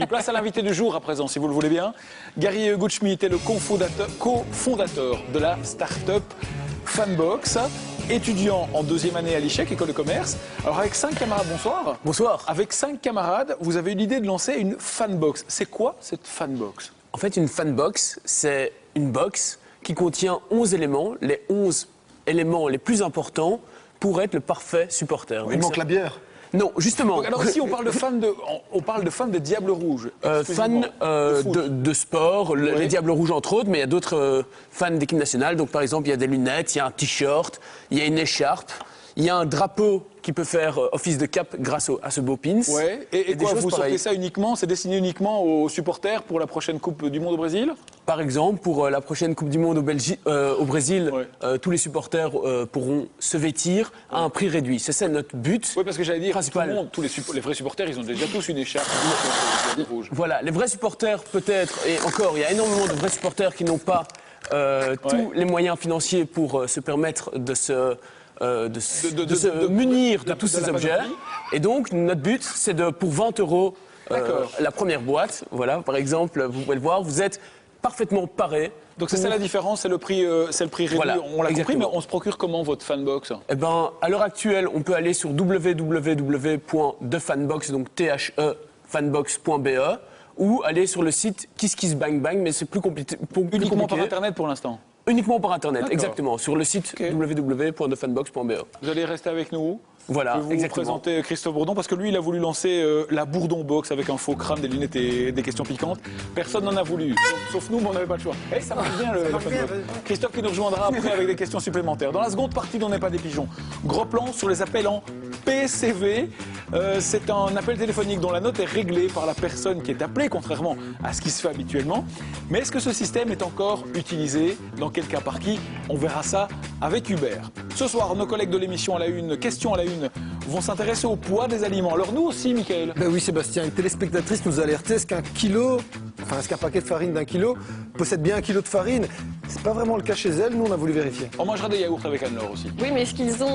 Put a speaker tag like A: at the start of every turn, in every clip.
A: Puis place à l'invité du jour à présent, si vous le voulez bien. Gary Goodschmidt est le cofondateur de la start-up Fanbox, étudiant en deuxième année à l'ICHEC, école de commerce. Alors avec 5 camarades, bonsoir.
B: Bonsoir.
A: Avec 5 camarades, vous avez eu l'idée de lancer une Fanbox. C'est quoi cette Fanbox?
B: En fait, une Fanbox, c'est une box qui contient 11 éléments, les 11 éléments les plus importants pour être le parfait supporter.
C: Il manque la bière.
B: Non, justement.
A: Alors ici, on parle de fans de Diable Rouge.
B: Fans de sport, les Diables Rouges entre autres, mais il y a d'autres fans d'équipe nationale. Donc par exemple, il y a des lunettes, il y a un t-shirt, il y a une écharpe, il y a un drapeau qui peut faire office de cap grâce à ce beau pins.
A: Ouais. Et quoi, vous sortez ça uniquement, c'est destiné uniquement aux supporters pour la prochaine Coupe du Monde au Brésil?
B: Par exemple, pour la prochaine Coupe du Monde au Brésil, tous les supporters pourront se vêtir à un prix réduit. C'est ça notre but.
A: Oui, parce que j'allais dire,
B: principal.
A: tout le monde, les vrais supporters, ils ont déjà tous une écharpe rouge.
B: Voilà, les vrais supporters peut-être, et encore, il y a énormément de vrais supporters qui n'ont pas tous les moyens financiers pour se permettre de se munir de tous ces objets. Et donc, notre but, c'est pour 20 € la première boîte. Voilà, par exemple, vous pouvez le voir, vous êtes parfaitement paré.
A: Donc c'est ça la différence, c'est le prix réduit. Voilà, on l'a compris, mais on se procure comment votre Fanbox?
B: Eh ben, à l'heure actuelle, on peut aller sur www.thefanbox, donc fanbox.be, ou aller sur le site KissKissBangBang, mais c'est plus compliqué.
A: Uniquement par Internet pour l'instant?
B: Uniquement par Internet, exactement, sur le site www.thefanbox.be.
A: Vous allez rester avec nous?
B: Voilà,
A: je vais vous présenter Christophe Bourdon, parce que lui, il a voulu lancer la Bourdon Box avec un faux crâne, des lunettes et des questions piquantes. Personne n'en a voulu, sauf nous, mais on n'avait pas le choix. Hey, ça marche bien, le Fanbox. Christophe qui nous rejoindra après avec des questions supplémentaires. Dans la seconde partie d'On n'est pas des pigeons, gros plan sur les appels en PCV. C'est un appel téléphonique dont la note est réglée par la personne qui est appelée, contrairement à ce qui se fait habituellement. Mais est-ce que ce système est encore utilisé? Dans quel cas, par qui? On verra ça avec Hubert. Ce soir, nos collègues de l'émission à la une, question à la une, vont s'intéresser au poids des aliments. Alors nous aussi, Michael.
C: Ben oui, Sébastien, une téléspectatrice nous a alerté, est-ce qu'un paquet de farine d'1 kilo possède bien 1 kilo de farine? C'est pas vraiment le cas chez elle, nous on a voulu vérifier.
A: On mangera des yaourts avec Anne-Laure aussi.
D: Oui, mais est-ce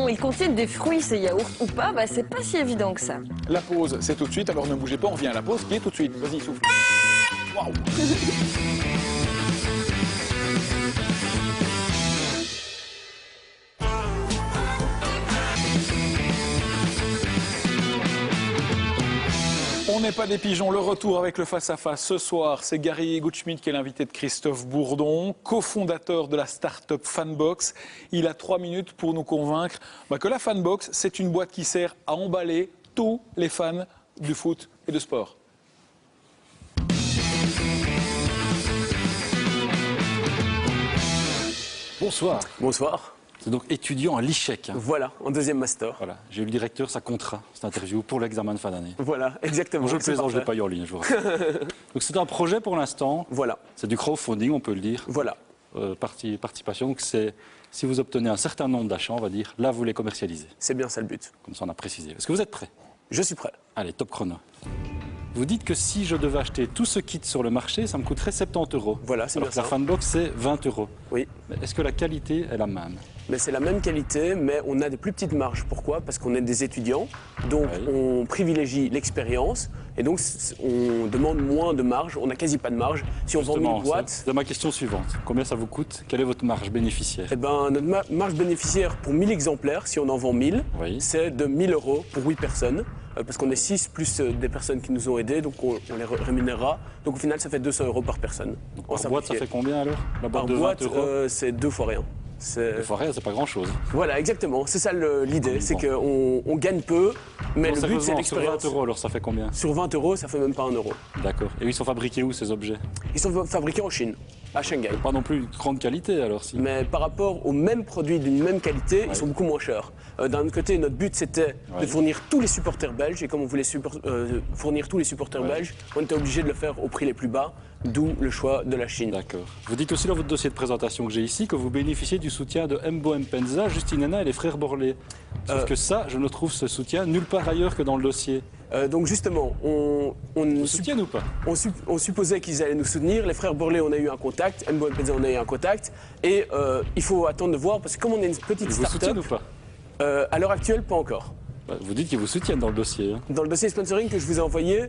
D: ils contiennent des fruits ces yaourts ou pas? Bah c'est pas si évident que ça.
A: La pause, c'est tout de suite, alors ne bougez pas, on revient à la pause qui est tout de suite. Vas-y, souffle. Waouh. On n'est pas des pigeons, le retour avec le face-à-face ce soir, c'est Gary Goodschmidt qui est l'invité de Christophe Bourdon, cofondateur de la start-up Fanbox. Il a 3 minutes pour nous convaincre que la Fanbox, c'est une boîte qui sert à emballer tous les fans du foot et de sport.
E: Bonsoir.
B: Bonsoir.
E: C'est donc étudiant à l'ICHEC.
B: Voilà, en deuxième master.
E: Voilà, j'ai eu le directeur, ça comptera, cette interview, pour l'examen de fin d'année.
B: Voilà, exactement.
E: Je le plaisante, je ne l'ai pas eu en ligne, je vous rassure. Donc c'est un projet pour l'instant.
B: Voilà.
E: C'est du crowdfunding, on peut le dire.
B: Voilà.
E: Participation, donc c'est si vous obtenez un certain nombre d'achats, on va dire, là vous les commercialisez.
B: C'est bien ça le but.
E: Comme ça on a précisé. Est-ce que vous êtes prêts?
B: Je suis prêt.
E: Allez, top chrono. Vous dites que si je devais acheter tout ce kit sur le marché, ça me coûterait 70 €.
B: Voilà, c'est bien ça.
E: La Fanbox, c'est 20 €.
B: Oui.
E: Est-ce que la qualité est la même?
B: Mais c'est la même qualité, mais on a des plus petites marges. Pourquoi? Parce qu'on est des étudiants, donc on privilégie l'expérience, et donc on demande moins de marge, on n'a quasi pas de marge. Si on vend 1000 boîtes...
E: C'est ma question suivante. Combien ça vous coûte? Quelle est votre marge bénéficiaire?
B: Eh ben, notre marge bénéficiaire pour 1000 exemplaires, si on en vend 1000, c'est de 1000 € pour 8 personnes. Parce qu'on est 6 plus des personnes qui nous ont aidés, donc on les rémunérera. Donc au final, ça fait 200 € par personne.
E: Donc, par boîte, ça fait combien alors? La boîte
B: par
E: de 20
B: boîte,
E: €?
B: c'est 2 fois rien.
E: 2 fois rien, c'est pas grand-chose.
B: Voilà, exactement. C'est ça l'idée, c'est qu'on gagne peu, mais le but, c'est l'expérience.
E: Sur 20 €, alors ça fait combien?
B: Sur 20 €, ça fait même pas 1 €.
E: D'accord. Et ils sont fabriqués où, ces objets?
B: Ils sont fabriqués en Chine, à Shanghai.
E: Pas non plus une grande qualité, alors si.
B: Mais par rapport aux mêmes produits d'une même qualité, ils sont beaucoup moins chers. D'un autre côté, notre but, c'était de fournir tous les supporters belges. Et comme on voulait fournir tous les supporters belges, on était obligé de le faire au prix les plus bas, d'où le choix de la Chine.
E: D'accord. Vous dites aussi dans votre dossier de présentation que j'ai ici que vous bénéficiez du soutien de Mbo Mpenza, Justine Hénin et les frères Borlée. Sauf que ça, je ne trouve ce soutien nulle part ailleurs que dans le dossier.
B: Donc justement,
E: Vous soutiennent ou pas?
B: on supposait qu'ils allaient nous soutenir. Les frères Borlée, on a eu un contact. Mbo Mpenza, on a eu un contact. Et il faut attendre de voir, parce que comme on est une petite
E: start-up... Vous soutiennent ou pas?
B: À l'heure actuelle, pas encore.
E: Vous dites qu'ils vous soutiennent dans le dossier. Hein.
B: Dans le dossier sponsoring que je vous ai envoyé,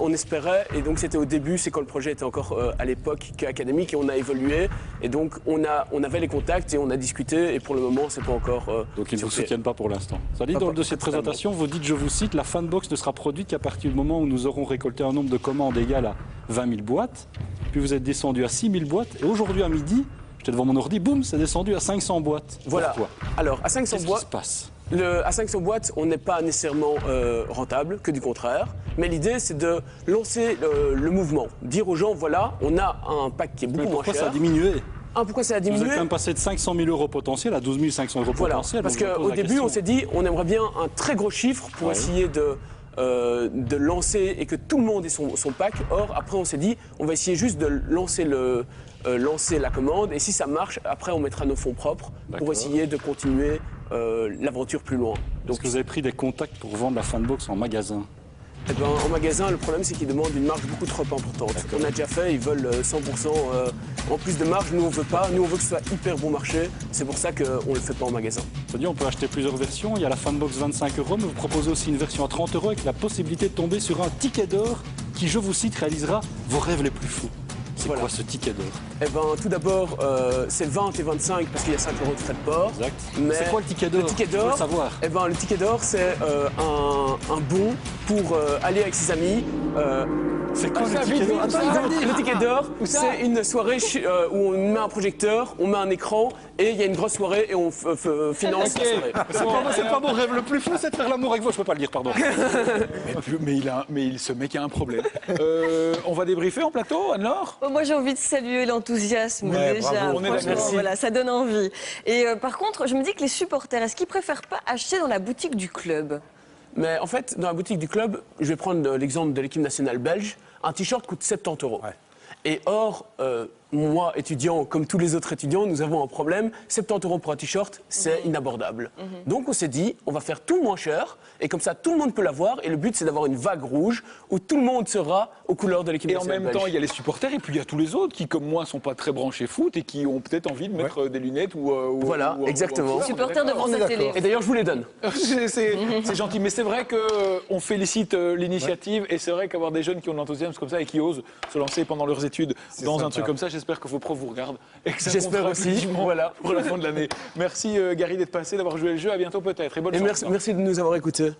B: on espérait, et donc c'était au début, c'est quand le projet était encore à l'époque académique, et on a évolué, et donc on avait les contacts et on a discuté, et pour le moment, c'est pas encore.
E: Donc ils ne vous soutiennent pas pour l'instant. Ça dit
B: Pas
E: dans le
B: pour-
E: dossier de
B: totalement.
E: présentation, vous dites, je vous cite, la Fanbox ne sera produite qu'à partir du moment où nous aurons récolté un nombre de commandes égal à 20 000 boîtes, puis vous êtes descendu à 6 000 boîtes, et aujourd'hui à midi, j'étais devant mon ordi, boum, c'est descendu à 500 boîtes.
B: Voilà.
E: Pourquoi?
B: Alors, à 500
E: Qu'est-ce qui se
B: boîtes.
E: passe?
B: À 500 boîtes, on n'est pas nécessairement rentable, que du contraire. Mais l'idée, c'est de lancer le mouvement. Dire aux gens, voilà, on a un pack qui est beaucoup
E: Mais
B: moins
E: pourquoi
B: cher.
E: ça a diminué?
B: Pourquoi ça a
E: Vous êtes
B: diminué?
E: quand même passé de 500 000 euros potentiels à 12 500 euros
B: Voilà,
E: potentiels.
B: parce
E: donc je me pose
B: qu'au
E: la
B: début,
E: question.
B: on s'est dit, on aimerait bien un très gros chiffre pour
E: Ouais.
B: essayer de lancer et que tout le monde ait son pack. Or, après, on s'est dit, on va essayer juste de lancer la commande, et si ça marche, après, on mettra nos fonds propres
E: D'accord.
B: pour essayer de continuer l'aventure plus loin.
E: Est-ce que vous avez pris des contacts pour vendre la Fanbox en magasin?
B: Eh ben, en magasin, le problème, c'est qu'ils demandent une marge beaucoup trop importante. On a déjà fait, ils veulent 100%. En plus de marge, nous, on veut pas. Nous, on veut que ce soit hyper bon marché. C'est pour ça qu'on ne le fait pas en magasin.
E: On peut acheter plusieurs versions. Il y a la Fanbox 25 euros, mais vous proposez aussi une version à 30 euros avec la possibilité de tomber sur un ticket d'or qui, je vous cite, réalisera vos rêves les plus fous. C'est
B: Voilà.
E: quoi ce ticket d'or?
B: Eh ben, tout d'abord, c'est 20 et 25 parce qu'il y a 5 euros de frais de port.
E: Exact.
B: Mais
E: C'est quoi le ticket d'or?
B: Le ticket
E: Je veux
B: d'or,
E: le savoir.
B: eh ben, le ticket d'or, c'est un bon pour aller avec ses amis.
E: C'est quoi
A: ça,
E: le ticket
A: vite,
E: d'or?
A: vite,
B: Le ticket d'or, c'est une soirée où on met un projecteur, on met un écran et il y a une grosse soirée et on finance la soirée.
E: C'est pas mon rêve le plus fou, c'est de faire l'amour avec vous. Je peux pas le dire, pardon.
A: Mais ce mec a un problème. On va débriefer en plateau, Anne-Laure?
D: Moi, j'ai envie de saluer l'enthousiasme
C: Ouais,
D: déjà.
C: bravo,
A: on est
D: Franchement,
A: d'accord.
D: voilà, ça donne envie. Et par contre, je me dis que les supporters, est-ce qu'ils préfèrent pas acheter dans la boutique du club?
B: Mais en fait, dans la boutique du club, je vais prendre l'exemple de l'équipe nationale belge, un t-shirt coûte 70 euros.
C: Ouais.
B: Et or, moi, étudiant, comme tous les autres étudiants, nous avons un problème. 70 euros pour un t-shirt, c'est inabordable. Donc on s'est dit, on va faire tout moins cher, et comme ça, tout le monde peut l'avoir. Et le but, c'est d'avoir une vague rouge où tout le monde sera aux couleurs de l'équipe
A: Et en
B: nationale
A: même
B: belge.
A: temps, il y a les supporters et puis il y a tous les autres qui, comme moi, sont pas très branchés foot et qui ont peut-être envie de mettre des lunettes ou
B: Voilà, exactement.
A: ou un foulard.
D: Supporters devant
C: on est
D: sa télé.
C: d'accord.
B: Et d'ailleurs, je vous les donne.
A: C'est gentil, mais c'est vrai qu'on félicite l'initiative et c'est vrai qu'avoir des jeunes qui ont de l'enthousiasme comme ça et qui osent se lancer pendant leurs études dans un
C: sympa.
A: truc comme ça, j'espère que vos profs vous regardent et que ça
B: J'espère
A: comptera
B: aussi,
A: effectivement
B: voilà.
A: pour la fin de l'année. Merci Gary d'être passé, d'avoir joué le jeu, à bientôt peut-être et bonne
B: Et
A: chance.
B: merci de nous avoir écoutés.